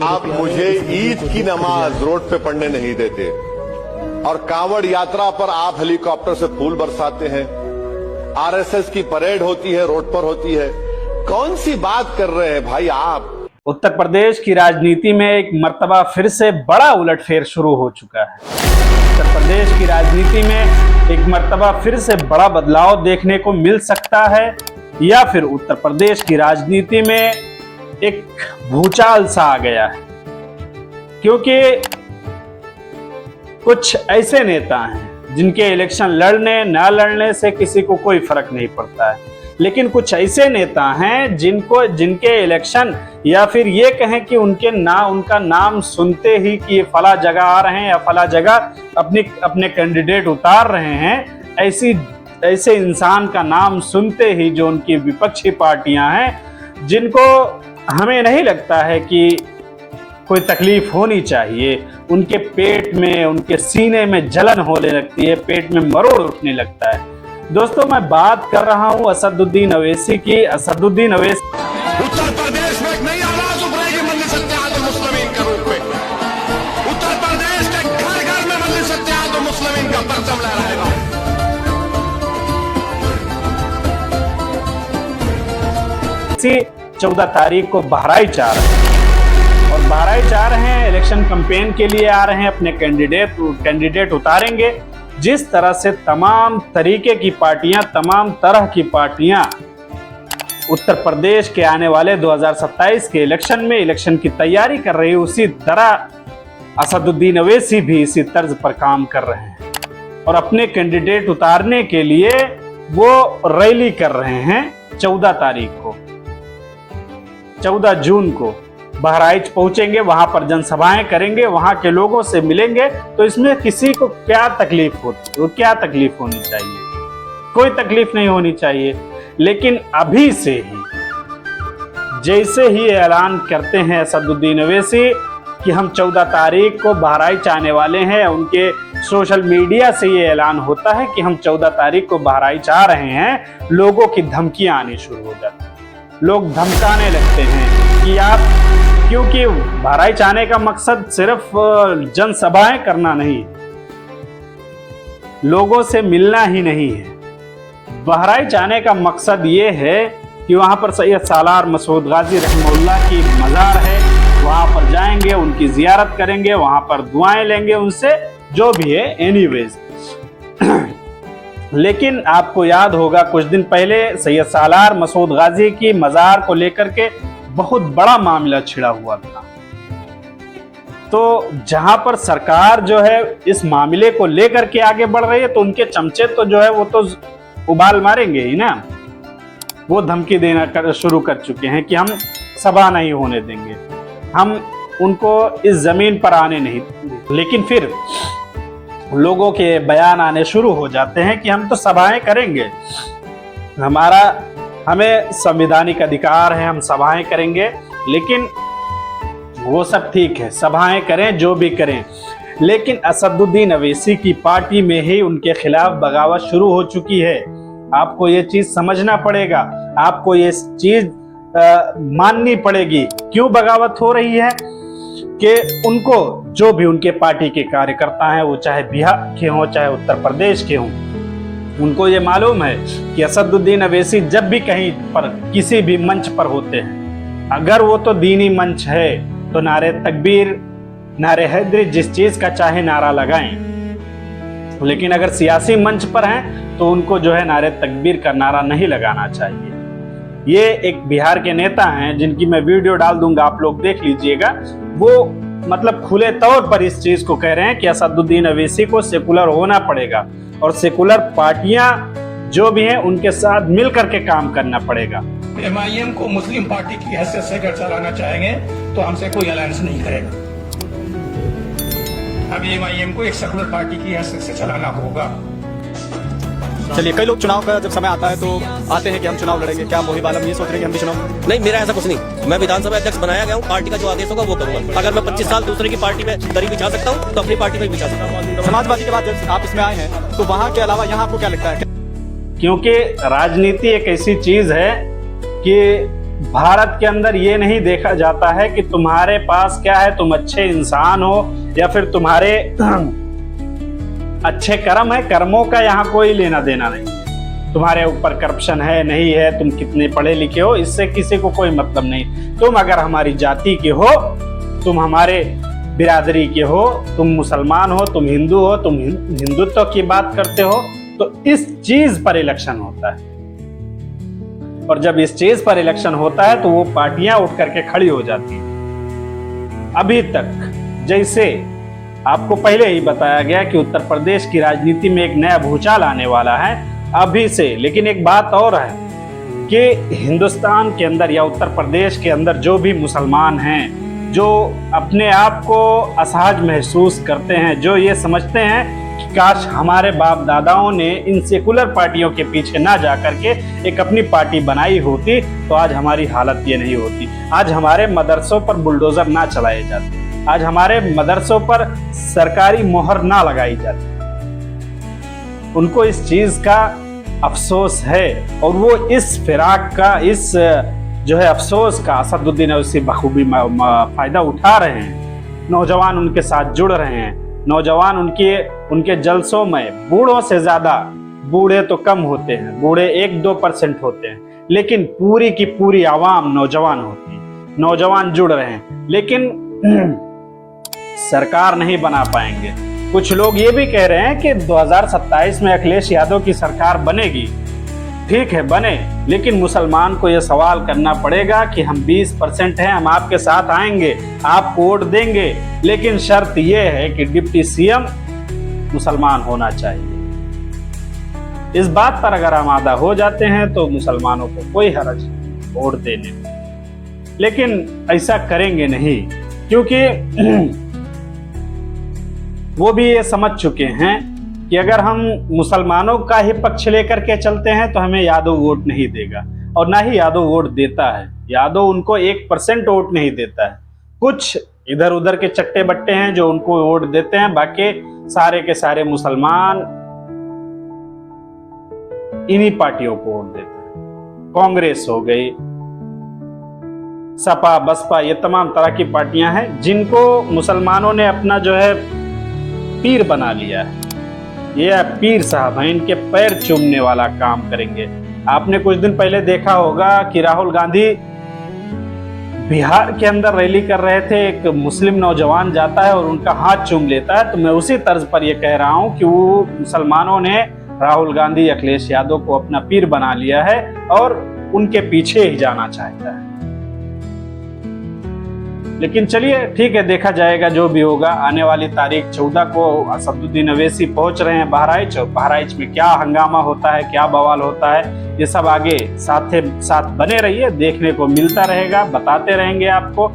आप मुझे ईद की नमाज रोड पे पढ़ने नहीं देते और कांवड़ यात्रा पर आप हेलीकॉप्टर से फूल बरसाते हैं। आरएसएस की परेड होती है, रोड पर होती है। कौन सी बात कर रहे हैं भाई आप? उत्तर प्रदेश की राजनीति में एक मर्तबा फिर से बड़ा उलटफेर शुरू हो चुका है। उत्तर प्रदेश की राजनीति में एक मर्तबा फिर से बड़ा बदलाव देखने को मिल सकता है, या फिर उत्तर प्रदेश की राजनीति में एक भूचाल सा आ गया है, क्योंकि कुछ ऐसे नेता हैं जिनके इलेक्शन लड़ने ना लड़ने से किसी को कोई फर्क नहीं पड़ता है, लेकिन कुछ ऐसे नेता हैं जिनके इलेक्शन या फिर ये कहें कि उनका नाम सुनते ही कि ये फला जगह आ रहे हैं या फला जगह अपने कैंडिडेट उतार रहे हैं, ऐसे इंसान का नाम सुनते ही जो उनकी विपक्षी पार्टियां हैं, जिनको हमें नहीं लगता है कि कोई तकलीफ होनी चाहिए, उनके पेट में, उनके सीने में जलन होने लगती है, पेट में मरोड़ उठने लगता है। दोस्तों, मैं बात कर रहा हूं असदुद्दीन अवैसी की। असदुद्दीन अवैसी उत्तर प्रदेश में एक नई आवाज उभरेगी मजलिस इत्तेहाद मुस्लिमीन के रूप में। उत्तर प्रदेश के घर घर में मजलिस इत्तेहाद मुस्लिमीन का परचम लहराएगा। 14 तारीख को बहराइच आ रहे हैं और बहराइच आ रहे हैं, इलेक्शन कैंपेन के लिए आ रहे हैं, अपने कैंडिडेट उतारेंगे। जिस तरह से तमाम तरीके की पार्टियां, तमाम तरह की पार्टियां उत्तर प्रदेश के आने वाले 2027 के इलेक्शन की तैयारी कर रही है, उसी तरह असदुद्दीन अवैसी भी इसी तर्ज पर काम कर रहे हैं और अपने कैंडिडेट उतारने के लिए वो रैली कर रहे हैं। 14 तारीख को, 14 जून को बहराइच पहुंचेंगे, वहां पर जनसभाएं करेंगे, वहां के लोगों से मिलेंगे। तो इसमें किसी को क्या तकलीफ होती, क्या तकलीफ होनी चाहिए? कोई तकलीफ नहीं होनी चाहिए। लेकिन अभी से ही, जैसे ही ऐलान करते हैं असदुद्दीन अवैसी कि हम 14 तारीख को बहराइच आने वाले हैं, उनके सोशल मीडिया से ये ऐलान होता है कि हम 14 तारीख को बहराइच आ रहे हैं, लोगों की धमकियां आनी शुरू हो जाती हैं। लोग धमकाने लगते हैं कि आप, क्योंकि बहराइच आने का मकसद सिर्फ जनसभाएं करना नहीं, लोगों से मिलना ही नहीं है। बहराइच आने का मकसद ये है कि वहां पर सैयद सालार मसूद गाजी रहमतुल्लाह की मज़ार है, वहां पर जाएंगे, उनकी जियारत करेंगे, वहां पर दुआएं लेंगे उनसे, जो भी है। एनीवेज लेकिन आपको याद होगा कुछ दिन पहले सैयद सालार मसूद गाजी की मज़ार को लेकर के बहुत बड़ा मामला छिड़ा हुआ था। तो जहां पर सरकार जो है इस मामले को लेकर के आगे बढ़ रही है, तो उनके चमचे तो जो है वो तो उबाल मारेंगे ही ना। वो धमकी देना शुरू कर चुके हैं कि हम सभा नहीं होने देंगे, हम उनको इस जमीन पर आने नहीं देंगे। लेकिन फिर लोगों के बयान आने शुरू हो जाते हैं कि हम तो सभाएं करेंगे, हमें संवैधानिक अधिकार है, हम सभाएं करेंगे। लेकिन वो सब ठीक है, सभाएं करें, जो भी करें, लेकिन असदुद्दीन अवैसी की पार्टी में ही उनके खिलाफ बगावत शुरू हो चुकी है। आपको ये चीज समझना पड़ेगा, आपको ये चीज माननी पड़ेगी। क्यों बगावत हो रही है? कि उनको, जो भी उनके पार्टी के कार्यकर्ता हैं, वो चाहे बिहार के हों चाहे उत्तर प्रदेश के हों, उनको ये मालूम है कि असदुद्दीन अवैसी जब भी कहीं पर किसी भी मंच पर होते हैं, अगर वो तो दीनी मंच है तो नारे तकबीर, नारे हैदरी, जिस चीज का चाहे नारा लगाएं। लेकिन अगर सियासी मंच पर हैं तो उनको जो है नारे तकबीर का नारा नहीं लगाना चाहिए। ये एक बिहार के नेता हैं जिनकी मैं वीडियो डाल दूंगा, आप लोग देख लीजिएगा। वो मतलब खुले तौर पर इस चीज को कह रहे हैं कि असदुद्दीन अवैसी को सेकुलर होना पड़ेगा और सेकुलर पार्टियां जो भी हैं उनके साथ मिलकर के काम करना पड़ेगा। MIM को मुस्लिम पार्टी की हैसियत से अगर चलाना चाहेंगे तो हमसे कोई अलायंस नहीं करेगा। अब MIM को एक सेकुलर पार्टी की हैसियत से चलाना होगा। चलिए, कई लोग चुनाव का जब समय आता है तो आते हैं कि हम चुनाव लड़ेंगे, क्या मोहिब आलम ये सोच रहे हैं कि हम भी चुनाव? नहीं, मेरा ऐसा कुछ नहीं। मैं विधानसभा अध्यक्ष बनाया गया हूँ, पार्टी का जो आदेश होगा वो करूंगा। अगर मैं 25 साल दूसरे की पार्टी में दरी बिछा सकता हूँ तो अपनी पार्टी में बिछा सकता हूँ। समाजवादी के बाद जब आप इसमें आए हैं तो वहाँ के अलावा यहाँ आपको क्या लगता है? क्योंकि राजनीति एक ऐसी चीज है कि भारत के अंदर ये नहीं देखा जाता है कि तुम्हारे पास क्या है, तुम अच्छे इंसान हो या फिर तुम्हारे अच्छे कर्म है। कर्मों का यहाँ कोई लेना देना नहीं। तुम्हारे ऊपर करप्शन है नहीं है, तुम कितने पढ़े लिखे हो, इससे किसी को कोई मतलब नहीं। तुम अगर हमारी जाति के हो, तुम हमारे बिरादरी के हो, तुम मुसलमान हो, तुम हिंदू हो, तुम हिंदुत्व की बात करते हो, तो इस चीज पर इलेक्शन होता है। और जब इस चीज पर इलेक्शन होता है तो वो पार्टियां उठ करके खड़ी हो जाती हैं। अभी तक जैसे आपको पहले ही बताया गया कि उत्तर प्रदेश की राजनीति में एक नया भूचाल आने वाला है अभी से। लेकिन एक बात और है कि हिंदुस्तान के अंदर या उत्तर प्रदेश के अंदर जो भी मुसलमान हैं, जो अपने आप को असहज महसूस करते हैं, जो ये समझते हैं कि काश हमारे बाप दादाओं ने इन सेकुलर पार्टियों के पीछे ना जा करके एक अपनी पार्टी बनाई होती तो आज हमारी हालत ये नहीं होती। आज हमारे मदरसों पर बुलडोजर ना चलाए जाते, आज हमारे मदरसों पर सरकारी मोहर ना लगाई जाती। उनको इस चीज का अफसोस है और वो इस फिराक का, इस जो है अफसोस का असदुद्दीन ओवैसी बखूबी फायदा उठा रहे हैं। नौजवान उनके साथ जुड़ रहे हैं, नौजवान उनके जलसों में बूढ़ों से ज्यादा, बूढ़े तो कम होते हैं, बूढ़े 1-2% होते हैं, लेकिन पूरी की पूरी आवाम नौजवान होती है। नौजवान जुड़ रहे हैं, लेकिन सरकार नहीं बना पाएंगे। कुछ लोग ये भी कह रहे हैं कि 2027 में अखिलेश यादव की सरकार बनेगी। ठीक है, बने, लेकिन मुसलमान को यह सवाल करना पड़ेगा कि हम 20% हैं, हम आपके साथ आएंगे, आप वोट देंगे, लेकिन शर्त यह है कि डिप्टी सीएम मुसलमान होना चाहिए। इस बात पर अगर आमादा हो जाते हैं तो मुसलमानों को कोई हर्ज नहीं वोट देने में। लेकिन ऐसा करेंगे नहीं, क्योंकि वो भी ये समझ चुके हैं कि अगर हम मुसलमानों का ही पक्ष लेकर के चलते हैं तो हमें यादव वोट नहीं देगा, और ना ही यादव वोट देता है। यादव उनको 1% वोट नहीं देता है। कुछ इधर उधर के चट्टे बट्टे हैं जो उनको वोट देते हैं, बाकी सारे के सारे मुसलमान इन्हीं पार्टियों को वोट देते हैं। कांग्रेस हो गई, सपा, बसपा, ये तमाम तरह की पार्टियां हैं जिनको मुसलमानों ने अपना जो है पीर बना लिया है। ये पीर साहब हैं, इनके पैर चूमने वाला काम करेंगे। आपने कुछ दिन पहले देखा होगा कि राहुल गांधी बिहार के अंदर रैली कर रहे थे, एक मुस्लिम नौजवान जाता है और उनका हाथ चूम लेता है। तो मैं उसी तर्ज पर यह कह रहा हूं कि वो मुसलमानों ने राहुल गांधी, अखिलेश यादव को अपना पीर बना लिया है और उनके पीछे ही जाना चाहता है। लेकिन चलिए ठीक है, देखा जाएगा जो भी होगा। आने वाली तारीख 14 को असदुद्दीन ओवैसी पहुंच रहे हैं बहराइच, और बहराइच में क्या हंगामा होता है, क्या बवाल होता है, ये सब आगे साथ बने रहिए, देखने को मिलता रहेगा, बताते रहेंगे आपको।